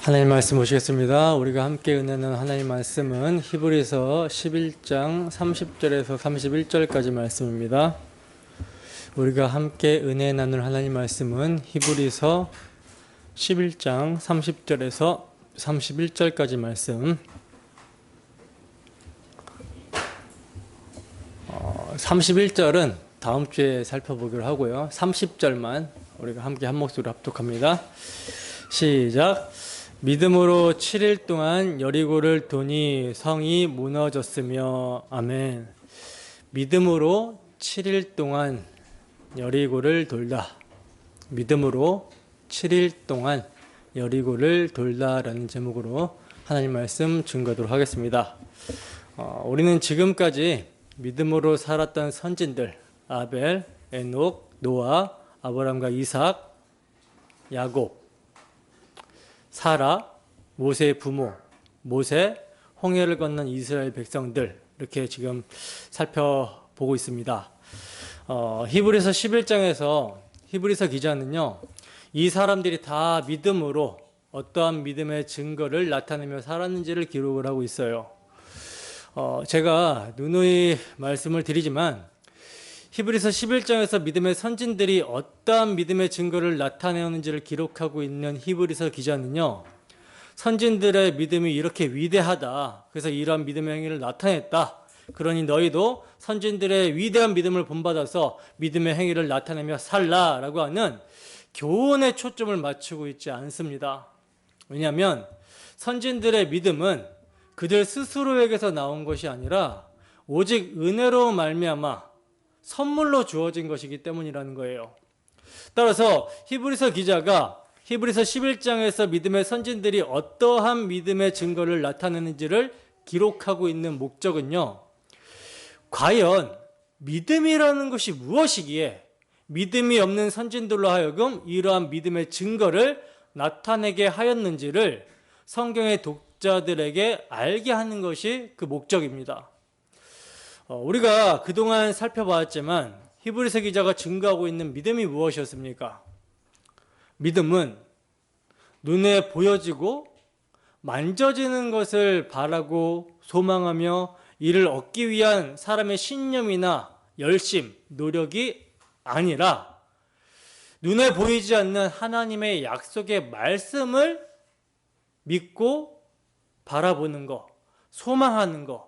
하나님 말씀 보시겠습니다. 우리가 함께 은혜는 하나님 말씀은 히브리서 11장 30절에서 31절까지 말씀입니다. 우리가 함께 은혜 나눌 하나님 말씀은 히브리서 11장 30절에서 31절까지 말씀. 31절은 다음 주에 살펴보기로 하고요. 30절만 우리가 함께 한 목소리로 합독합니다. 시작. 믿음으로 7일 동안 여리고를 도니 성이 무너졌으며. 아멘. 믿음으로 7일 동안 여리고를 돌다. 믿음으로 7일 동안 여리고를 돌다라는 제목으로 하나님 말씀 증거하도록 하겠습니다. 우리는 지금까지 믿음으로 살았던 선진들, 아벨, 에녹, 노아, 아브람과 이삭, 야곱, 사라, 모세의 부모, 모세, 홍해를 건넌 이스라엘 백성들, 이렇게 지금 살펴보고 있습니다. 히브리서 11장에서 히브리서 기자는요, 이 사람들이 다 믿음으로 어떠한 믿음의 증거를 나타내며 살았는지를 기록을 하고 있어요. 제가 누누이 말씀을 드리지만 히브리서 11장에서 믿음의 선진들이 어떠한 믿음의 증거를 나타내었는지를 기록하고 있는 히브리서 기자는요, 선진들의 믿음이 이렇게 위대하다, 그래서 이러한 믿음의 행위를 나타냈다, 그러니 너희도 선진들의 위대한 믿음을 본받아서 믿음의 행위를 나타내며 살라 라고 하는 교훈에 초점을 맞추고 있지 않습니다. 왜냐하면 선진들의 믿음은 그들 스스로에게서 나온 것이 아니라 오직 은혜로 말미암아 선물로 주어진 것이기 때문이라는 거예요. 따라서 히브리서 기자가 히브리서 11장에서 믿음의 선진들이 어떠한 믿음의 증거를 나타내는지를 기록하고 있는 목적은요, 과연 믿음이라는 것이 무엇이기에 믿음이 없는 선진들로 하여금 이러한 믿음의 증거를 나타내게 하였는지를 성경의 독자들에게 알게 하는 것이 그 목적입니다. 우리가 그동안 살펴봤지만 히브리서 기자가 증거하고 있는 믿음이 무엇이었습니까? 믿음은 눈에 보여지고 만져지는 것을 바라고 소망하며 이를 얻기 위한 사람의 신념이나 열심, 노력이 아니라 눈에 보이지 않는 하나님의 약속의 말씀을 믿고 바라보는 것, 소망하는 것,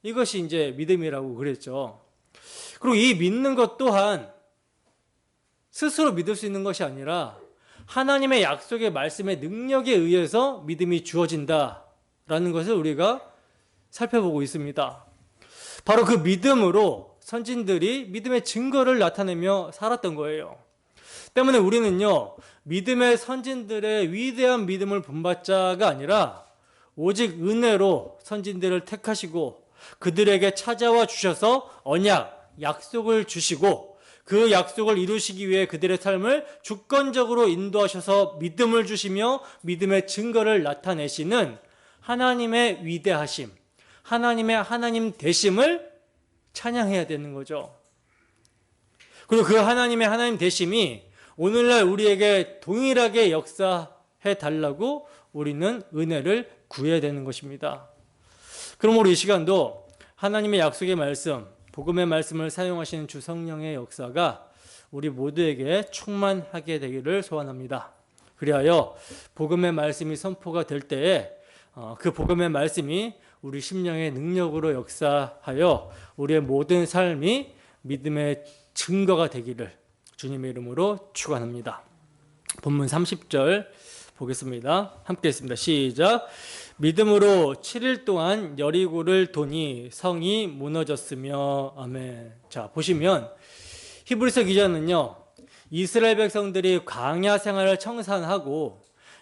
이것이 이제 믿음이라고 그랬죠. 그리고 이 믿는 것 또한 스스로 믿을 수 있는 것이 아니라 하나님의 약속의 말씀의 능력에 의해서 믿음이 주어진다라는 것을 우리가 살펴보고 있습니다. 바로 그 믿음으로 선진들이 믿음의 증거를 나타내며 살았던 거예요. 때문에 우리는요, 믿음의 선진들의 위대한 믿음을 본받자가 아니라 오직 은혜로 선진들을 택하시고 그들에게 찾아와 주셔서 언약, 약속을 주시고 그 약속을 이루시기 위해 그들의 삶을 주권적으로 인도하셔서 믿음을 주시며 믿음의 증거를 나타내시는 하나님의 위대하심, 하나님의 하나님 되심을 찬양해야 되는 거죠. 그리고 그 하나님의 하나님 되심이 오늘날 우리에게 동일하게 역사해 달라고 우리는 은혜를 구해야 되는 것입니다. 그러므로 이 시간도 하나님의 약속의 말씀, 복음의 말씀을 사용하시는 주 성령의 역사가 우리 모두에게 충만하게 되기를 소원합니다. 그리하여 복음의 말씀이 선포가 될 때에 그 복음의 말씀이 우리 심령의 능력으로 역사하여 우리의 모든 삶이 믿음의 증거가 되기를 주님의 이름으로 축원합니다. 본문 30절 보겠습니다. 함께 했습니다. 시작. 믿음으로 7일 동안 여리고를 도니 성이 무너졌으며. 아멘. 자, 보시면 히브리서 기자는요, 이스라엘 백성들이 광야 생활을 청산하고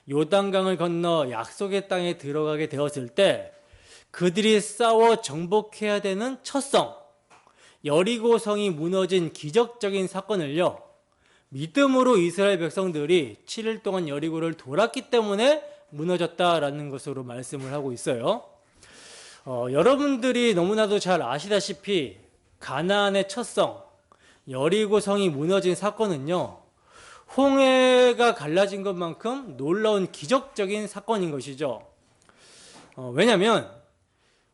요단강을 건너 약속의 땅에 들어가게 되었을 때 그들이 싸워 정복해야 되는 첫 성, 여리고 성이 무너진 기적적인 사건을요, 믿음으로 이스라엘 백성들이 7일 동안 여리고를 돌았기 때문에 무너졌다라는 것으로 말씀을 하고 있어요. 여러분들이 너무나도 잘 아시다시피 가나안의 첫 성, 여리고 성이 무너진 사건은요, 홍해가 갈라진 것만큼 놀라운 기적적인 사건인 것이죠. 왜냐하면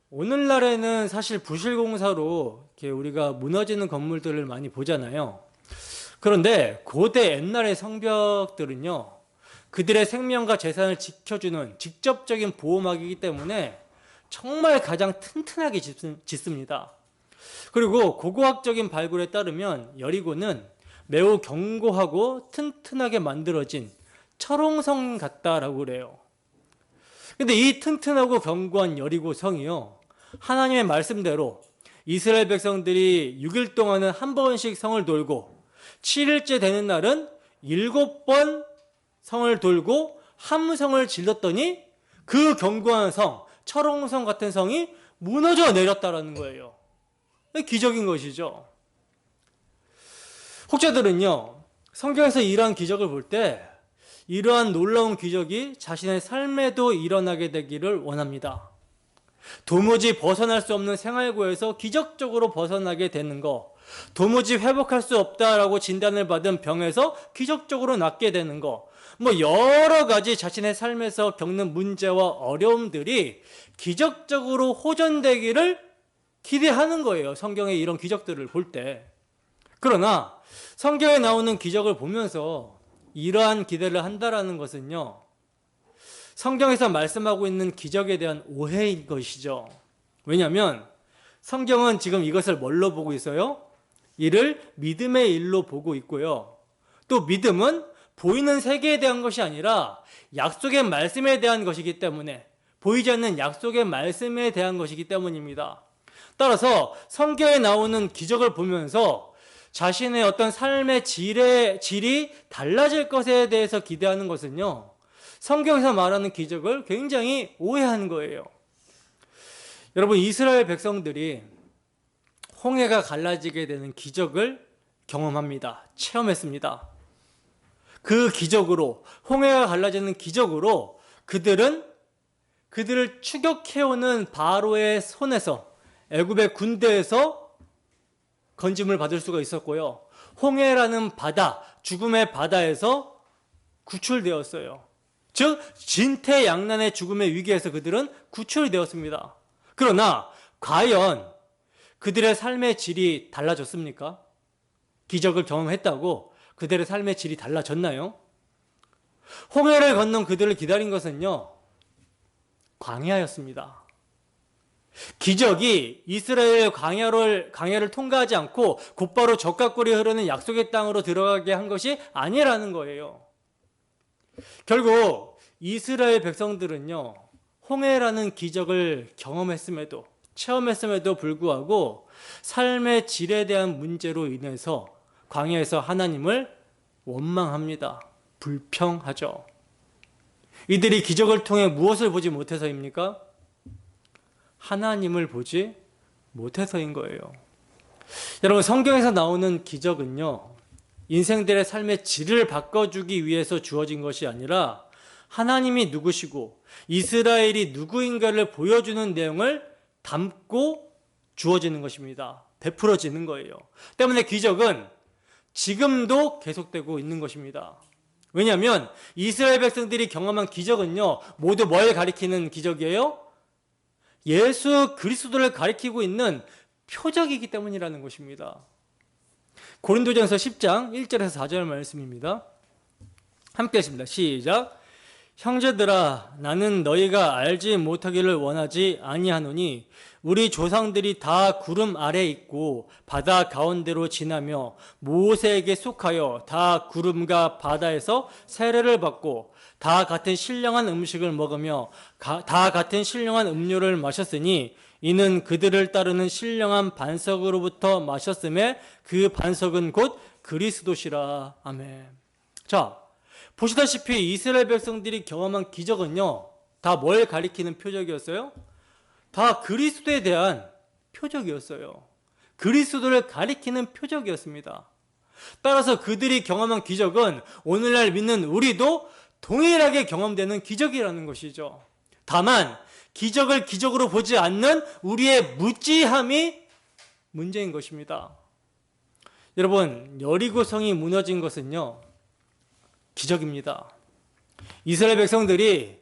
오늘날에는 사실 부실공사로 이렇게 우리가 무너지는 건물들을 많이 보잖아요. 그런데 고대 옛날의 성벽들은요, 그들의 생명과 재산을 지켜주는 직접적인 보호막이기 때문에 정말 가장 튼튼하게 짓습니다. 그리고 고고학적인 발굴에 따르면 여리고는 매우 견고하고 튼튼하게 만들어진 철옹성 같다라고 그래요. 근데 이 튼튼하고 견고한 여리고 성이요, 하나님의 말씀대로 이스라엘 백성들이 6일 동안은 한 번씩 성을 돌고 7일째 되는 날은 7번 성을 돌고 함성을 질렀더니 그 견고한 성, 철옹성 같은 성이 무너져 내렸다라는 거예요. 기적인 것이죠. 혹자들은요, 성경에서 이러한 기적을 볼 때 이러한 놀라운 기적이 자신의 삶에도 일어나게 되기를 원합니다. 도무지 벗어날 수 없는 생활고에서 기적적으로 벗어나게 되는 거, 도무지 회복할 수 없다라고 진단을 받은 병에서 기적적으로 낫게 되는 거, 여러 가지 자신의 삶에서 겪는 문제와 어려움들이 기적적으로 호전되기를 기대하는 거예요. 성경의 이런 기적들을 볼 때. 그러나 성경에 나오는 기적을 보면서 이러한 기대를 한다라는 것은요, 성경에서 말씀하고 있는 기적에 대한 오해인 것이죠. 왜냐하면 성경은 지금 이것을 뭘로 보고 있어요? 이를 믿음의 일로 보고 있고요. 또 믿음은 보이는 세계에 대한 것이 아니라 약속의 말씀에 대한 것이기 때문에, 보이지 않는 약속의 말씀에 대한 것이기 때문입니다. 따라서 성경에 나오는 기적을 보면서 자신의 어떤 삶의 질이 달라질 것에 대해서 기대하는 것은요, 성경에서 말하는 기적을 굉장히 오해하는 거예요. 여러분, 이스라엘 백성들이 홍해가 갈라지게 되는 기적을 경험합니다. 체험했습니다. 그 기적으로, 홍해가 갈라지는 기적으로 그들을 추격해오는 바로의 손에서, 애굽의 군대에서 건짐을 받을 수가 있었고요. 홍해라는 바다, 죽음의 바다에서 구출되었어요. 즉 진퇴양난의 죽음의 위기에서 그들은 구출되었습니다. 그러나 과연 그들의 삶의 질이 달라졌습니까? 기적을 경험했다고 그들의 삶의 질이 달라졌나요? 홍해를 건넌 그들을 기다린 것은요, 광야였습니다. 기적이 이스라엘 광야를 통과하지 않고 곧바로 젖과 꿀이 흐르는 약속의 땅으로 들어가게 한 것이 아니라는 거예요. 결국 이스라엘 백성들은요, 홍해라는 기적을 경험했음에도, 체험했음에도 불구하고 삶의 질에 대한 문제로 인해서 광야에서 하나님을 원망합니다. 불평하죠. 이들이 기적을 통해 무엇을 보지 못해서입니까? 하나님을 보지 못해서인 거예요. 여러분, 성경에서 나오는 기적은요, 인생들의 삶의 질을 바꿔주기 위해서 주어진 것이 아니라 하나님이 누구시고 이스라엘이 누구인가를 보여주는 내용을 담고 주어지는 것입니다. 베풀어지는 거예요. 때문에 기적은 지금도 계속되고 있는 것입니다. 왜냐하면 이스라엘 백성들이 경험한 기적은요, 모두 뭘 가리키는 기적이에요? 예수 그리스도를 가리키고 있는 표적이기 때문이라는 것입니다. 고린도전서 10장 1절에서 4절 말씀입니다. 함께 하십니다. 시작. 형제들아, 나는 너희가 알지 못하기를 원하지 아니하노니 우리 조상들이 다 구름 아래 있고 바다 가운데로 지나며 모세에게 속하여 다 구름과 바다에서 세례를 받고 다 같은 신령한 음식을 먹으며 다 같은 신령한 음료를 마셨으니 이는 그들을 따르는 신령한 반석으로부터 마셨음에 그 반석은 곧 그리스도시라. 아멘. 자, 보시다시피 이스라엘 백성들이 경험한 기적은요, 다 뭘 가리키는 표적이었어요? 다 그리스도에 대한 표적이었어요. 그리스도를 가리키는 표적이었습니다. 따라서 그들이 경험한 기적은 오늘날 믿는 우리도 동일하게 경험되는 기적이라는 것이죠. 다만 기적을 기적으로 보지 않는 우리의 무지함이 문제인 것입니다. 여러분, 여리고성이 무너진 것은요, 기적입니다. 이스라엘 백성들이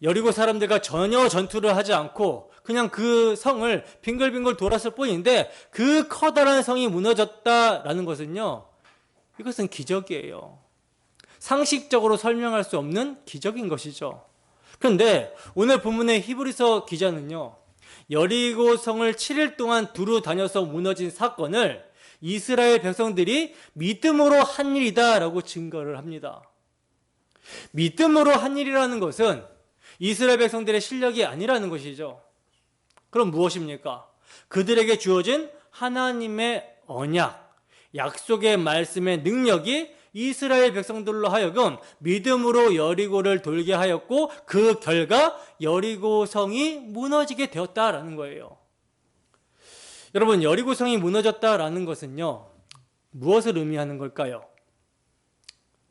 여리고 사람들과 전혀 전투를 하지 않고 그냥 그 성을 빙글빙글 돌았을 뿐인데 그 커다란 성이 무너졌다라는 것은요, 이것은 기적이에요. 상식적으로 설명할 수 없는 기적인 것이죠. 그런데 오늘 본문의 히브리서 기자는요, 여리고 성을 7일 동안 두루 다녀서 무너진 사건을 이스라엘 백성들이 믿음으로 한 일이다라고 증거를 합니다. 믿음으로 한 일이라는 것은 이스라엘 백성들의 실력이 아니라는 것이죠. 그럼 무엇입니까? 그들에게 주어진 하나님의 언약, 약속의 말씀의 능력이 이스라엘 백성들로 하여금 믿음으로 여리고를 돌게 하였고 그 결과 여리고 성이 무너지게 되었다라는 거예요. 여러분, 여리고 성이 무너졌다라는 것은요, 무엇을 의미하는 걸까요?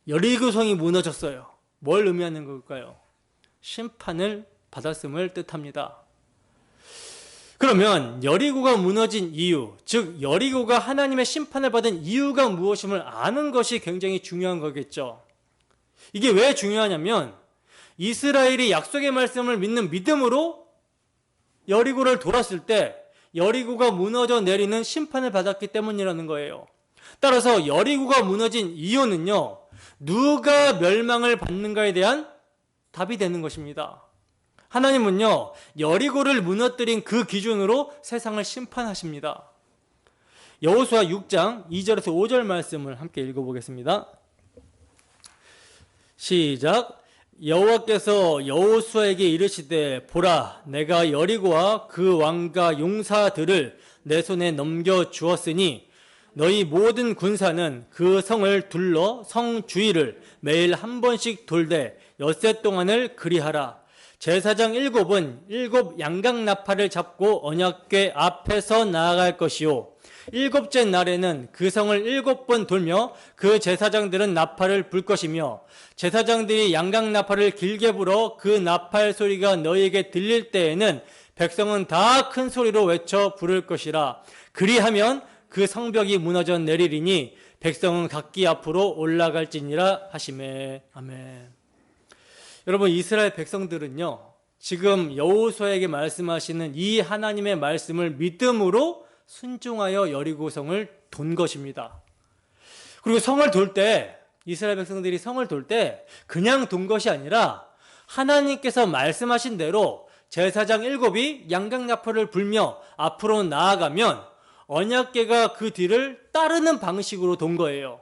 여리고 성이 무너졌어요. 뭘 의미하는 걸까요? 심판을 받았음을 뜻합니다. 그러면 여리고가 무너진 이유, 즉 여리고가 하나님의 심판을 받은 이유가 무엇임을 아는 것이 굉장히 중요한 거겠죠. 이게 왜 중요하냐면 이스라엘이 약속의 말씀을 믿는 믿음으로 여리고를 돌았을 때 여리고가 무너져 내리는 심판을 받았기 때문이라는 거예요. 따라서 여리고가 무너진 이유는요, 누가 멸망을 받는가에 대한 답이 되는 것입니다. 하나님은요, 여리고를 무너뜨린 그 기준으로 세상을 심판하십니다. 여호수아 6장 2절에서 5절 말씀을 함께 읽어보겠습니다. 시작. 여호와께서 여호수아에게 이르시되 보라, 내가 여리고와 그 왕과 용사들을 내 손에 넘겨 주었으니 너희 모든 군사는 그 성을 둘러 성 주위를 매일 한 번씩 돌되 엿새 동안을 그리하라. 제사장 7은 7 양강나팔을 잡고 언약궤 앞에서 나아갈 것이요, 7째 날에는 그 성을 7번 돌며 그 제사장들은 나팔을 불 것이며 제사장들이 양강나팔을 길게 불어 그 나팔 소리가 너희에게 들릴 때에는 백성은 다 큰 소리로 외쳐 부를 것이라. 그리하면 그 성벽이 무너져 내리리니 백성은 각기 앞으로 올라갈지니라 하시매. 아멘. 여러분, 이스라엘 백성들은요, 지금 여호수아에게 말씀하시는 이 하나님의 말씀을 믿음으로 순종하여 여리고성을 돈 것입니다. 그리고 성을 돌 때, 이스라엘 백성들이 성을 돌 때 그냥 돈 것이 아니라 하나님께서 말씀하신 대로 제사장 7이 양강나팔을 불며 앞으로 나아가면 언약궤가 그 뒤를 따르는 방식으로 돈 거예요.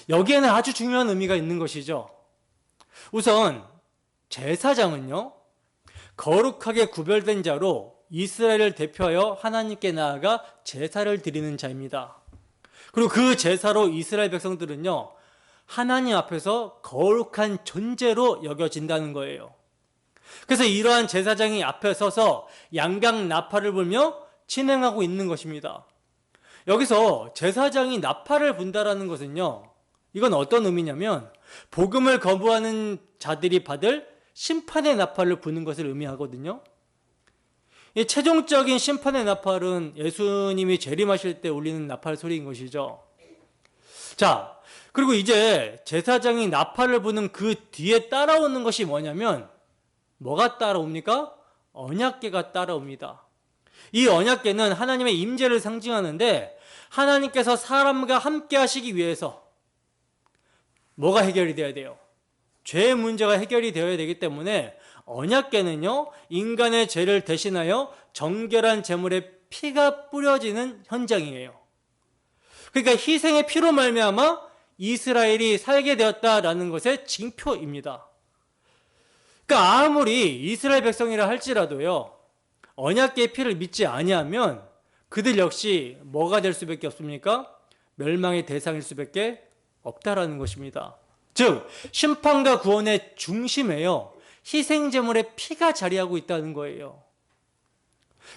여기에는 아주 중요한 의미가 있는 것이죠. 우선 제사장은요, 거룩하게 구별된 자로 이스라엘을 대표하여 하나님께 나아가 제사를 드리는 자입니다. 그리고 그 제사로 이스라엘 백성들은요, 하나님 앞에서 거룩한 존재로 여겨진다는 거예요. 그래서 이러한 제사장이 앞에 서서 양강 나팔을 불며 진행하고 있는 것입니다. 여기서 제사장이 나팔을 분다라는 것은요, 이건 어떤 의미냐면 복음을 거부하는 자들이 받을 심판의 나팔을 부는 것을 의미하거든요. 이 최종적인 심판의 나팔은 예수님이 재림하실 때 울리는 나팔 소리인 것이죠. 자, 그리고 이제 제사장이 나팔을 부는 그 뒤에 따라오는 것이 뭐냐면, 뭐가 따라옵니까? 언약궤가 따라옵니다. 이 언약궤는 하나님의 임재를 상징하는데 하나님께서 사람과 함께 하시기 위해서 뭐가 해결이 되어야 돼요? 죄의 문제가 해결이 되어야 되기 때문에 언약궤는요, 인간의 죄를 대신하여 정결한 제물의 피가 뿌려지는 현장이에요. 그러니까 희생의 피로 말미암아 이스라엘이 살게 되었다라는 것의 징표입니다. 그러니까 아무리 이스라엘 백성이라 할지라도요, 언약궤의 피를 믿지 아니하면 그들 역시 뭐가 될 수밖에 없습니까? 멸망의 대상일 수밖에 없다라는 것입니다. 즉 심판과 구원의 중심에요, 희생제물의 피가 자리하고 있다는 거예요.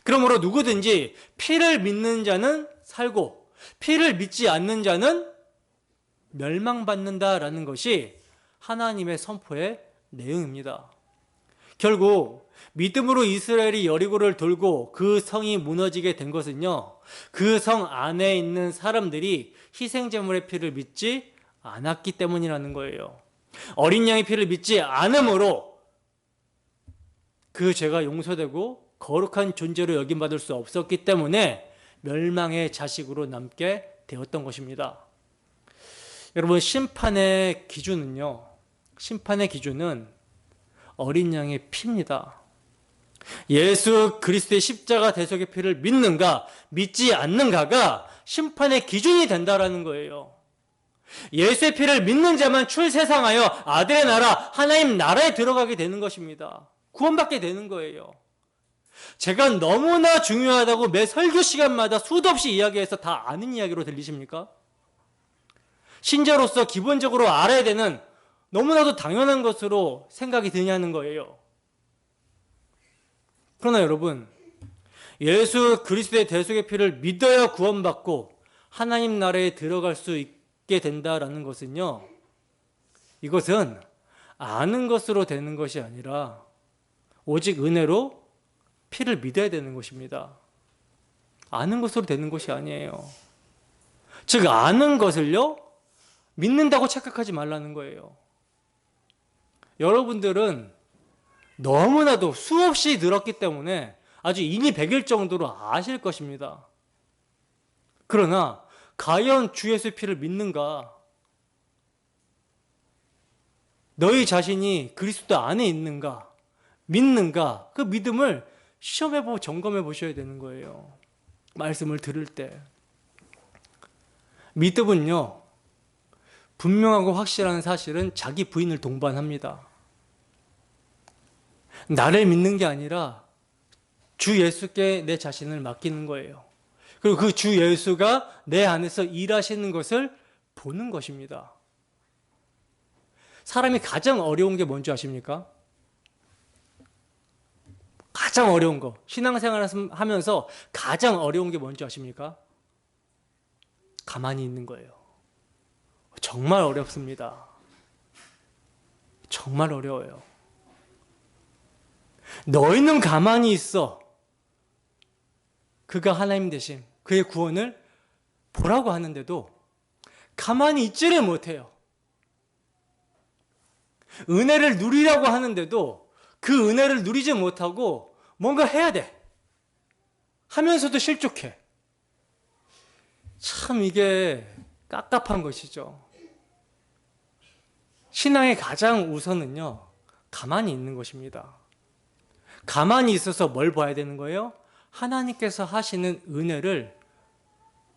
그러므로 누구든지 피를 믿는 자는 살고 피를 믿지 않는 자는 멸망받는다라는 것이 하나님의 선포의 내용입니다. 결국 믿음으로 이스라엘이 여리고를 돌고 그 성이 무너지게 된 것은요, 그 성 안에 있는 사람들이 희생제물의 피를 믿지 않았기 때문이라는 거예요. 어린 양의 피를 믿지 않음으로 그 죄가 용서되고 거룩한 존재로 여김받을 수 없었기 때문에 멸망의 자식으로 남게 되었던 것입니다. 여러분, 심판의 기준은요, 심판의 기준은 어린 양의 피입니다. 예수 그리스도의 십자가 대속의 피를 믿는가 믿지 않는가가 심판의 기준이 된다라는 거예요. 예수의 피를 믿는 자만 출세상하여 아들의 나라, 하나님 나라에 들어가게 되는 것입니다. 구원받게 되는 거예요. 제가 너무나 중요하다고 매 설교 시간마다 수도 없이 이야기해서 다 아는 이야기로 들리십니까? 신자로서 기본적으로 알아야 되는 너무나도 당연한 것으로 생각이 드냐는 거예요. 그러나 여러분, 예수 그리스도의 대속의 피를 믿어야 구원받고 하나님 나라에 들어갈 수 있게 된다라는 것은요, 이것은 아는 것으로 되는 것이 아니라 오직 은혜로 피를 믿어야 되는 것입니다. 아는 것으로 되는 것이 아니에요. 즉, 아는 것을요, 믿는다고 착각하지 말라는 거예요. 여러분들은 너무나도 수없이 들었기 때문에 아주 인이백일 정도로 아실 것입니다. 그러나 과연 주 예수의 피를 믿는가? 너희 자신이 그리스도 안에 있는가? 믿는가? 그 믿음을 시험해보고 점검해 보셔야 되는 거예요. 말씀을 들을 때. 믿음은요, 분명하고 확실한 사실은 자기 부인을 동반합니다. 나를 믿는 게 아니라 주 예수께 내 자신을 맡기는 거예요. 그리고 그 주 예수가 내 안에서 일하시는 것을 보는 것입니다. 사람이 가장 어려운 게 뭔지 아십니까? 가장 어려운 거, 신앙생활 하면서 가장 어려운 게 뭔지 아십니까? 가만히 있는 거예요. 정말 어렵습니다. 정말 어려워요. 너희는 가만히 있어. 그가 하나님 되심, 그의 구원을 보라고 하는데도 가만히 있지를 못해요. 은혜를 누리라고 하는데도 그 은혜를 누리지 못하고 뭔가 해야 돼. 하면서도 실족해. 참 이게 깝깝한 것이죠. 신앙의 가장 우선은요, 가만히 있는 것입니다. 가만히 있어서 뭘 봐야 되는 거예요? 하나님께서 하시는 은혜를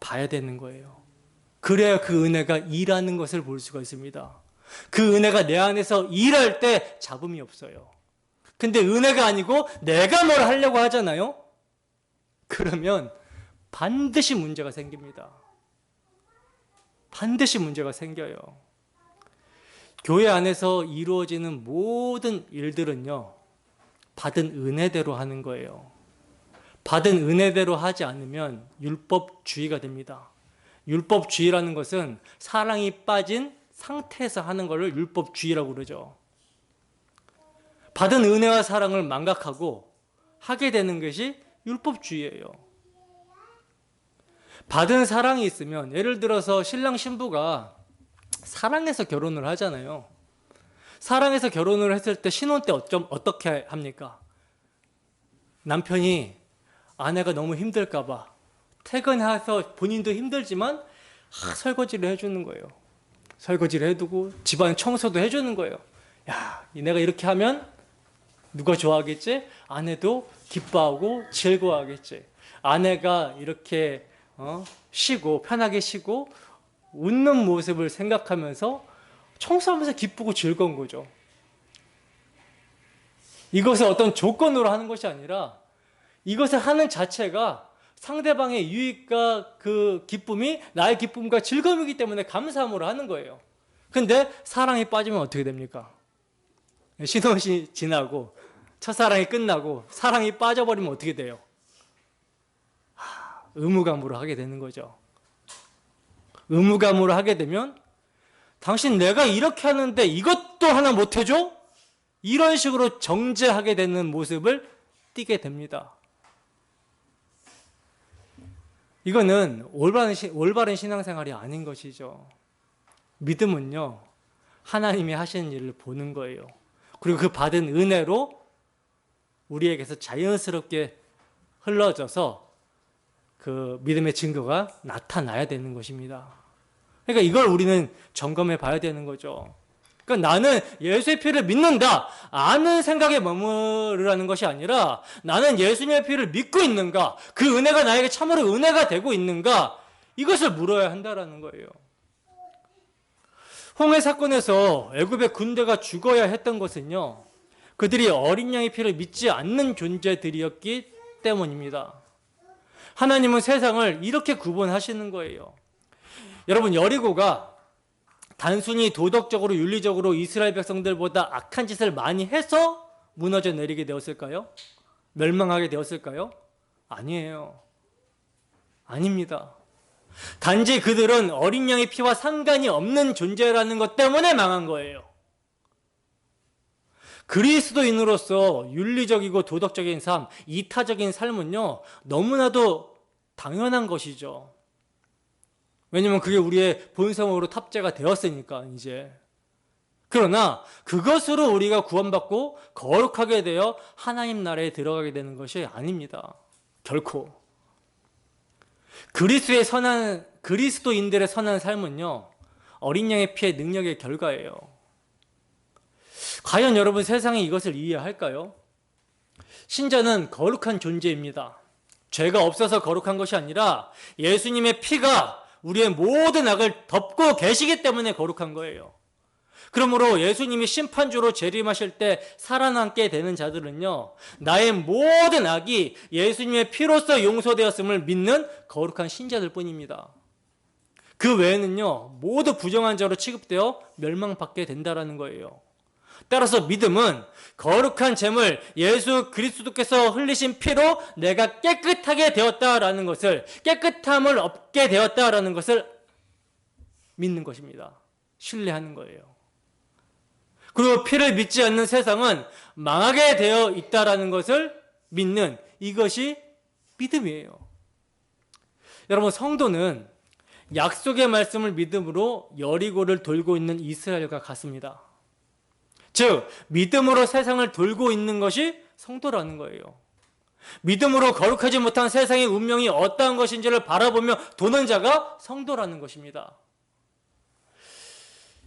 봐야 되는 거예요. 그래야 그 은혜가 일하는 것을 볼 수가 있습니다. 그 은혜가 내 안에서 일할 때 잡음이 없어요. 근데 은혜가 아니고 내가 뭘 하려고 하잖아요? 그러면 반드시 문제가 생깁니다. 반드시 문제가 생겨요. 교회 안에서 이루어지는 모든 일들은요, 받은 은혜대로 하는 거예요. 받은 은혜대로 하지 않으면 율법주의가 됩니다. 율법주의라는 것은 사랑이 빠진 상태에서 하는 것을 율법주의라고 그러죠. 받은 은혜와 사랑을 망각하고 하게 되는 것이 율법주의예요. 받은 사랑이 있으면, 예를 들어서 신랑 신부가 사랑해서 결혼을 하잖아요. 사랑해서 결혼을 했을 때 신혼 때 어떻게 합니까? 남편이 아내가 너무 힘들까 봐 퇴근해서 본인도 힘들지만 설거지를 해주는 거예요. 설거지를 해두고 집안 청소도 해주는 거예요. 야, 내가 이렇게 하면 누가 좋아하겠지? 아내도 기뻐하고 즐거워하겠지. 아내가 이렇게 쉬고 편하게 쉬고 웃는 모습을 생각하면서 청소하면서 기쁘고 즐거운 거죠. 이것을 어떤 조건으로 하는 것이 아니라 이것을 하는 자체가 상대방의 유익과 그 기쁨이 나의 기쁨과 즐거움이기 때문에 감사함으로 하는 거예요. 근데 사랑이 빠지면 어떻게 됩니까? 신혼이 지나고 첫사랑이 끝나고 사랑이 빠져버리면 어떻게 돼요? 의무감으로 하게 되는 거죠. 의무감으로 하게 되면 당신 내가 이렇게 하는데 이것도 하나 못해줘? 이런 식으로 정죄하게 되는 모습을 띠게 됩니다. 이거는 올바른 신앙생활이 아닌 것이죠. 믿음은요, 하나님이 하시는 일을 보는 거예요. 그리고 그 받은 은혜로 우리에게서 자연스럽게 흘러져서 그 믿음의 증거가 나타나야 되는 것입니다. 그러니까 이걸 우리는 점검해 봐야 되는 거죠. 그러니까 나는 예수의 피를 믿는다, 아는 생각에 머무르라는 것이 아니라 나는 예수님의 피를 믿고 있는가, 그 은혜가 나에게 참으로 은혜가 되고 있는가, 이것을 물어야 한다라는 거예요. 홍해 사건에서 애굽의 군대가 죽어야 했던 것은요, 그들이 어린 양의 피를 믿지 않는 존재들이었기 때문입니다. 하나님은 세상을 이렇게 구분하시는 거예요. 여러분, 여리고가 단순히 도덕적으로 윤리적으로 이스라엘 백성들보다 악한 짓을 많이 해서 무너져 내리게 되었을까요? 멸망하게 되었을까요? 아니에요. 아닙니다. 단지 그들은 어린 양의 피와 상관이 없는 존재라는 것 때문에 망한 거예요. 그리스도인으로서 윤리적이고 도덕적인 삶, 이타적인 삶은요, 너무나도 당연한 것이죠. 왜냐면 그게 우리의 본성으로 탑재가 되었으니까, 이제. 그러나 그것으로 우리가 구원받고 거룩하게 되어 하나님 나라에 들어가게 되는 것이 아닙니다. 결코. 그리스도인들의 선한 삶은요, 어린 양의 피의 능력의 결과예요. 과연 여러분, 세상이 이것을 이해할까요? 신자는 거룩한 존재입니다. 죄가 없어서 거룩한 것이 아니라 예수님의 피가 우리의 모든 악을 덮고 계시기 때문에 거룩한 거예요. 그러므로 예수님이 심판주로 재림하실 때 살아남게 되는 자들은요, 나의 모든 악이 예수님의 피로써 용서되었음을 믿는 거룩한 신자들 뿐입니다. 그 외에는요, 모두 부정한 자로 취급되어 멸망받게 된다는 거예요. 따라서 믿음은 거룩한 잼을 예수 그리스도께서 흘리신 피로 내가 깨끗하게 되었다라는 것을, 깨끗함을 얻게 되었다라는 것을 믿는 것입니다. 신뢰하는 거예요. 그리고 피를 믿지 않는 세상은 망하게 되어 있다라는 것을 믿는, 이것이 믿음이에요. 여러분, 성도는 약속의 말씀을 믿음으로 여리고를 돌고 있는 이스라엘과 같습니다. 즉, 믿음으로 세상을 돌고 있는 것이 성도라는 거예요. 믿음으로 거룩하지 못한 세상의 운명이 어떠한 것인지를 바라보며 도는 자가 성도라는 것입니다.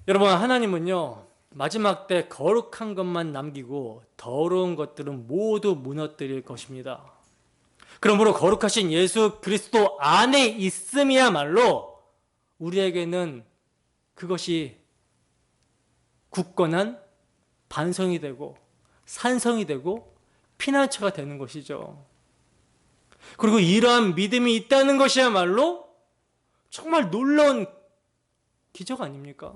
여러분, 하나님은요, 마지막 때 거룩한 것만 남기고 더러운 것들은 모두 무너뜨릴 것입니다. 그러므로 거룩하신 예수 그리스도 안에 있음이야말로 우리에게는 그것이 굳건한 반성이 되고 산성이 되고 피난처가 되는 것이죠. 그리고 이러한 믿음이 있다는 것이야말로 정말 놀라운 기적 아닙니까?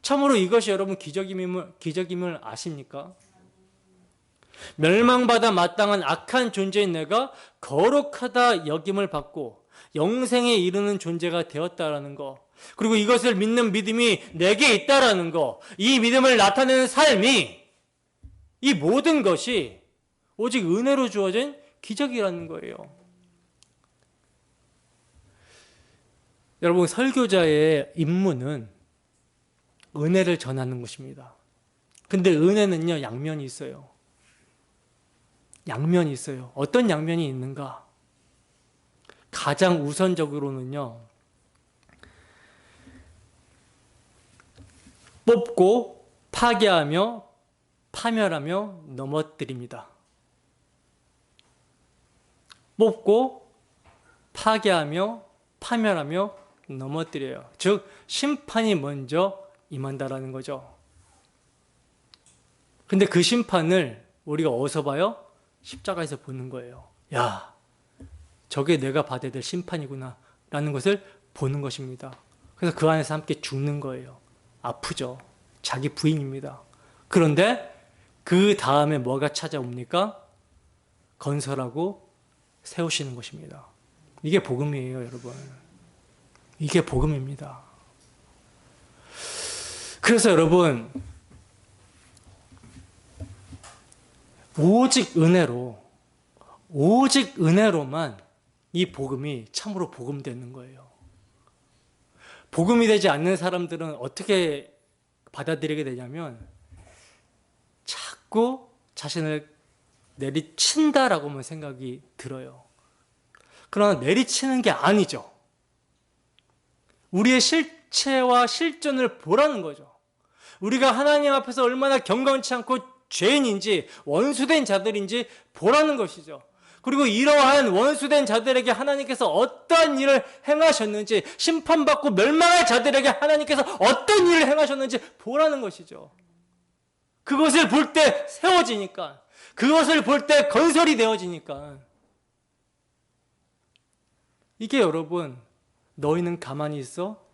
참으로 이것이 여러분 기적임을 아십니까? 멸망받아 마땅한 악한 존재인 내가 거룩하다 여김을 받고 영생에 이르는 존재가 되었다라는 것, 그리고 이것을 믿는 믿음이 내게 있다라는 것, 이 믿음을 나타내는 삶이, 이 모든 것이 오직 은혜로 주어진 기적이라는 거예요. 여러분, 설교자의 임무는 은혜를 전하는 것입니다. 근데 은혜는요, 양면이 있어요. 양면이 있어요. 어떤 양면이 있는가? 가장 우선적으로는요, 뽑고 파괴하며 파멸하며 넘어뜨립니다. 뽑고 파괴하며 파멸하며 넘어뜨려요. 즉, 심판이 먼저 임한다라는 거죠. 근데 그 심판을 우리가 어디서 봐요? 십자가에서 보는 거예요. 야, 저게 내가 받아야 될 심판이구나 라는 것을 보는 것입니다. 그래서 그 안에서 함께 죽는 거예요. 아프죠. 자기 부인입니다. 그런데 그 다음에 뭐가 찾아옵니까? 건설하고 세우시는 것입니다. 이게 복음이에요, 여러분. 이게 복음입니다. 그래서 여러분, 오직 은혜로만 이 복음이 참으로 복음되는 거예요. 복음이 되지 않는 사람들은 어떻게 받아들이게 되냐면 자꾸 자신을 내리친다라고만 생각이 들어요. 그러나 내리치는 게 아니죠. 우리의 실체와 실존을 보라는 거죠. 우리가 하나님 앞에서 얼마나 경건치 않고 죄인인지 원수된 자들인지 보라는 것이죠. 그리고 이러한 원수된 자들에게 하나님께서 어떠한 일을 행하셨는지, 심판받고 멸망할 자들에게 하나님께서 어떤 일을 행하셨는지 보라는 것이죠. 그것을 볼 때 세워지니까, 그것을 볼 때 건설이 되어지니까. 이게 여러분, 너희는 가만히 있어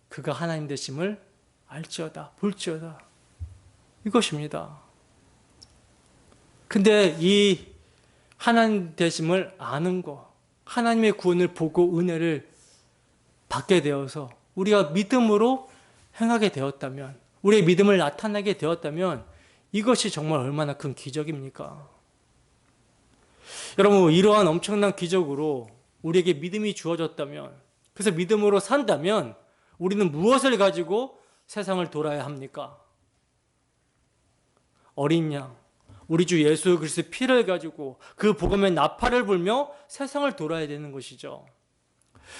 그가 하나님 되심을 알지어다, 볼지어다, 이것입니다. 근데 이 하나님 되심을 아는 것, 하나님의 구원을 보고 은혜를 받게 되어서 우리가 믿음으로 행하게 되었다면, 우리의 믿음을 나타내게 되었다면 이것이 정말 얼마나 큰 기적입니까? 여러분, 이러한 엄청난 기적으로 우리에게 믿음이 주어졌다면, 그래서 믿음으로 산다면 우리는 무엇을 가지고 세상을 돌아야 합니까? 어린 양, 우리 주 예수 그리스도의 피를 가지고 그 복음의 나팔을 불며 세상을 돌아야 되는 것이죠.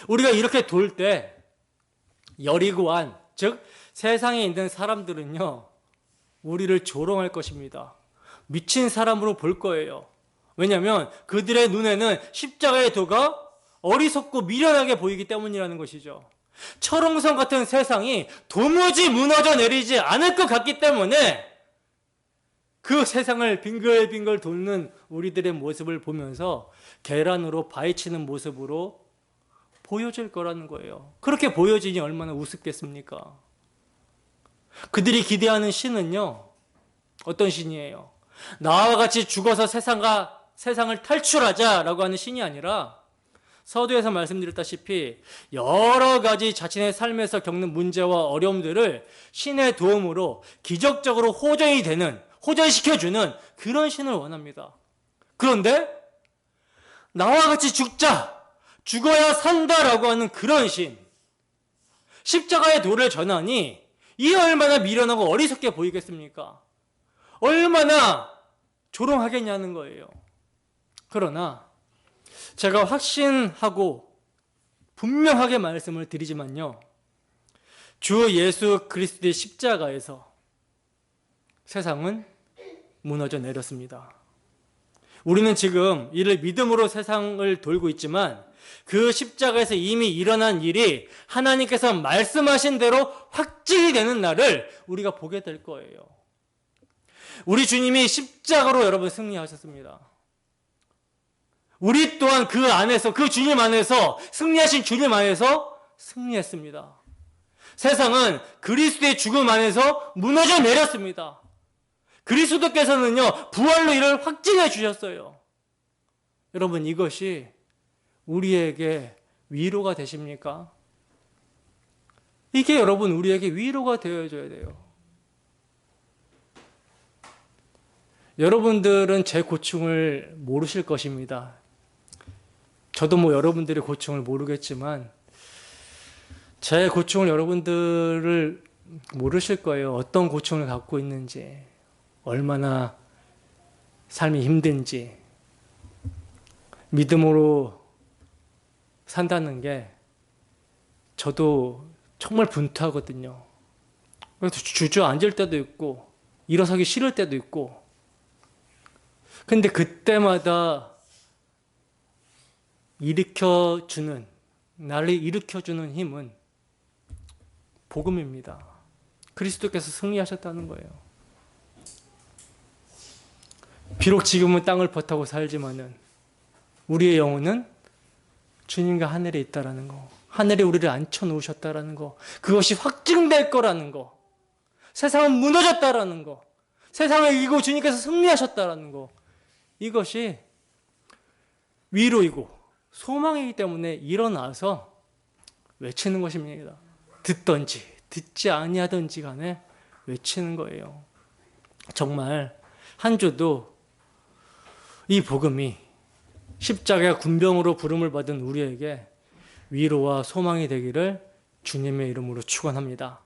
우리가 이렇게 돌 때 여리고안, 즉 세상에 있는 사람들은요, 우리를 조롱할 것입니다. 미친 사람으로 볼 거예요. 왜냐하면 그들의 눈에는 십자가의 도가 어리석고 미련하게 보이기 때문이라는 것이죠. 철옹성 같은 세상이 도무지 무너져 내리지 않을 것 같기 때문에 그 세상을 빙글빙글 돕는 우리들의 모습을 보면서 계란으로 바위치는 모습으로 보여질 거라는 거예요. 그렇게 보여지니 얼마나 우습겠습니까? 그들이 기대하는 신은요, 어떤 신이에요? 나와 같이 죽어서 세상을 탈출하자라고 하는 신이 아니라, 서두에서 말씀드렸다시피 여러 가지 자신의 삶에서 겪는 문제와 어려움들을 신의 도움으로 기적적으로 호전시켜주는 그런 신을 원합니다. 그런데 나와 같이 죽어야 산다라고 하는 그런 신, 십자가의 도를 전하니 이 얼마나 미련하고 어리석게 보이겠습니까? 얼마나 조롱하겠냐는 거예요. 그러나 제가 확신하고 분명하게 말씀을 드리지만요, 주 예수 그리스도의 십자가에서 세상은 무너져 내렸습니다. 우리는 지금 이를 믿음으로 세상을 돌고 있지만 그 십자가에서 이미 일어난 일이 하나님께서 말씀하신 대로 확증이 되는 날을 우리가 보게 될 거예요. 우리 주님이 십자가로 여러분 승리하셨습니다. 우리 또한 그 안에서, 그 주님 안에서, 승리하신 주님 안에서 승리했습니다. 세상은 그리스도의 죽음 안에서 무너져 내렸습니다. 그리스도께서는요, 부활로 이를 확증해 주셨어요. 여러분, 이것이 우리에게 위로가 되십니까? 이게 여러분, 우리에게 위로가 되어줘야 돼요. 여러분들은 제 고충을 모르실 것입니다. 저도 여러분들의 고충을 모르겠지만 제 고충을 여러분들을 모르실 거예요. 어떤 고충을 갖고 있는지, 얼마나 삶이 힘든지. 믿음으로 산다는 게 저도 정말 분투하거든요. 그래서 주저앉을 때도 있고 일어서기 싫을 때도 있고, 근데 그때마다 나를 일으켜주는 힘은 복음입니다. 그리스도께서 승리하셨다는 거예요. 비록 지금은 땅을 버타고 살지만은 우리의 영혼은 주님과 하늘에 있다라는 거, 하늘에 우리를 앉혀놓으셨다라는 거, 그것이 확증될 거라는 거, 세상은 무너졌다라는 거, 세상을 이기고 주님께서 승리하셨다라는 거, 이것이 위로이고 소망이기 때문에 일어나서 외치는 것입니다. 듣든지 듣지 아니하든지 간에 외치는 거예요. 정말 한 주도 이 복음이 십자가의 군병으로 부름을 받은 우리에게 위로와 소망이 되기를 주님의 이름으로 축원합니다.